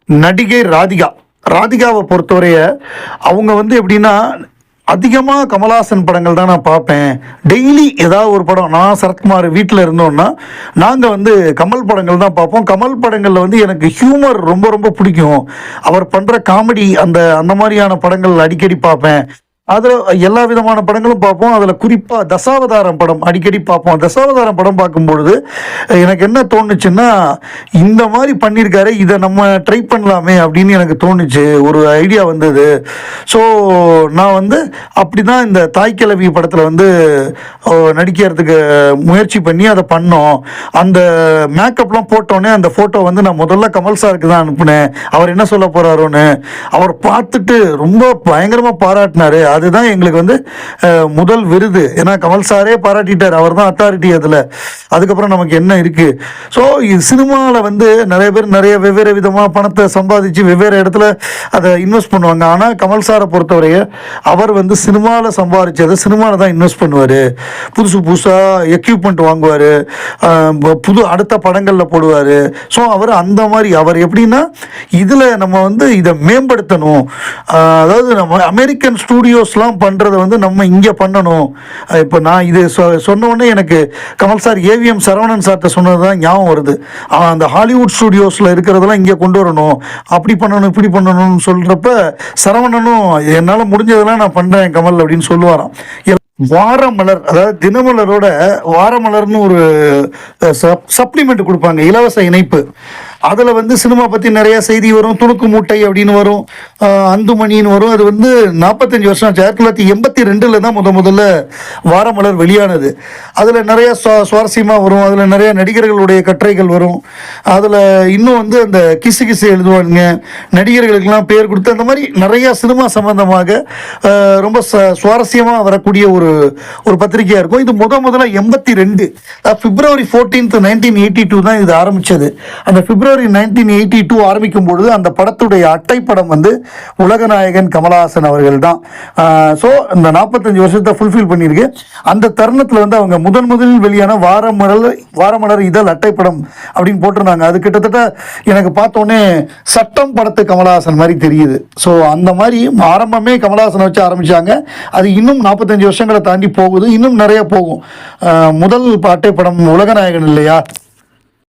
நடிகை ராதிகா. ராதிகாவை பொறுத்தவரைய அவங்க வந்து எப்படின்னா, அதிகமாக கமல்ஹாசன் படங்கள் தான் நான் பார்ப்பேன். டெய்லி ஏதாவது ஒரு படம், நான் சரத்குமார் வீட்டில் இருந்தோன்னா நாங்கள் வந்து கமல் படங்கள் தான் பார்ப்போம். கமல் படங்களில் வந்து எனக்கு ஹியூமர் ரொம்ப ரொம்ப பிடிக்கும். அவர் பண்ணுற காமெடி அந்த அந்த மாதிரியான படங்கள் அடிக்கடி பார்ப்பேன். அதில் எல்லா விதமான படங்களும் பார்ப்போம். அதில் குறிப்பாக தசாவதாரம் படம் அடிக்கடி பார்ப்போம். தசாவதாரம் படம் பார்க்கும்பொழுது எனக்கு என்ன தோணுச்சுன்னா, இந்த மாதிரி பண்ணியிருக்காரு, இதை நம்ம ட்ரை பண்ணலாமே அப்படின்னு எனக்கு தோணுச்சு. ஒரு ஐடியா வந்தது. ஸோ நான் வந்து அப்படி தான் இந்த தாய்க்கிழவி படத்தில் வந்து நடிக்கிறதுக்கு முயற்சி பண்ணி அதை பண்ணோம். அந்த மேக்கப்லாம் போட்டோன்னே அந்த ஃபோட்டோ வந்து நான் முதல்ல கமல் சாருக்கு தான் அனுப்புனேன். அவர் என்ன சொல்ல போகிறாரோன்னு அவர் பார்த்துட்டு ரொம்ப பயங்கரமாக பாராட்டினார். அதுதான் எங்களுக்கு வந்து முதல் விருது. ஏன்னா கமல் சாரே பாராட்டிட்டார், அவர் தான் அத்தாரிட்டி அதில். அதுக்கப்புறம் நமக்கு என்ன இருக்குது? ஸோ இது சினிமாவில் வந்து நிறைய பேர் நிறைய வெவ்வேறு விதமாக பணத்தை சம்பாதிச்சு வெவ்வேறு இடத்துல அதை இன்வெஸ்ட் பண்ணுவாங்க. ஆனால் கமல் சாரை பொறுத்தவரைய அவர் வந்து சினிமாவில் சம்பாதிச்சதை சினிமாவில் தான் இன்வெஸ்ட் பண்ணுவார். புதுசாக எக்யூப்மெண்ட் வாங்குவார், புது அடுத்த படங்களில் போடுவார். ஸோ அவர் அந்த மாதிரி அவர் எப்படின்னா, இதில் நம்ம வந்து இதை மேம்படுத்தணும். அதாவது நம்ம அமெரிக்கன் ஸ்டூடியோஸ்லாம் பண்ணுறதை வந்து நம்ம இங்கே பண்ணணும். இப்போ நான் இது சொன்ன உடனே எனக்கு கமல் சார் ஏவிஎம் சரவணன் சார்கிட்ட சொன்னது தான் ஞாபகம் வருது. அந்த ஹாலிவுட் ஸ்டூடியோஸில் இருக்கிறதெல்லாம் இங்கே கொண்டு வரணும், அப்படி பண்ணணும் இப்படி பண்ணணும்னு சொல்கிறப்ப சரவணனும் என்னால் முடிஞ்சதெல்லாம் நான் பண்ணுறேன் கமல் அப்படின்னு சொல்லுவாராம். வாரமலர், அதாவது தினமலரோட வாரமலர்னு ஒரு சப்ளிமெண்ட் கொடுப்பாங்க, இலவச இணைப்பு. அதில் வந்து சினிமா பற்றி நிறைய செய்தி வரும். துணுக்கு மூட்டை அப்படின்னு வரும், அந்துமணின்னு வரும். அது வந்து 45 வருஷம் ஆச்சு. 1982 தான் முதல்ல வாரமலர் வெளியானது. அதில் நிறைய சுவாரஸ்யமாக வரும். அதில் நிறைய நடிகர்களுடைய கட்டுரைகள் வரும். அதில் இன்னும் வந்து அந்த கிசு கிசு எழுதுவாங்க, நடிகர்களுக்கெல்லாம் பேர் கொடுத்து அந்த மாதிரி நிறையா சினிமா சம்பந்தமாக ரொம்ப சுவாரஸ்யமாக வரக்கூடிய ஒரு பத்திரிகையாக இருக்கும். இது முதல்ல 82 பிப்ரவரி 14, 1982 தான் இது ஆரம்பித்தது. அந்த பிப்ரவரி 1982 ஆரம்பிக்கும் பொழுது அந்த படத்துடைய அட்டைப்படம் வந்து உலகநாயகன் கமல்ஹாசன் அவர்கள் தான். ஸோ இந்த 45 வருஷத்தை ஃபுல்ஃபில் பண்ணியிருக்கு. அந்த தருணத்தில் வந்து அவங்க முதலில் வெளியான வாரமலர் இதழ் அட்டைப்படம் அப்படின்னு போட்டிருந்தாங்க. அது கிட்டத்தட்ட எனக்கு பார்த்தோன்னே சட்டம் படத்து கமல்ஹாசன் மாதிரி தெரியுது. ஸோ அந்த மாதிரி ஆரம்பமே கமல்ஹாசனை வச்சு ஆரம்பித்தாங்க. அது இன்னும் 45 வருஷங்களை தாண்டி போகுது, இன்னும் நிறைய போகும். முதல் அட்டைப்படம் உலகநாயகன் இல்லையா?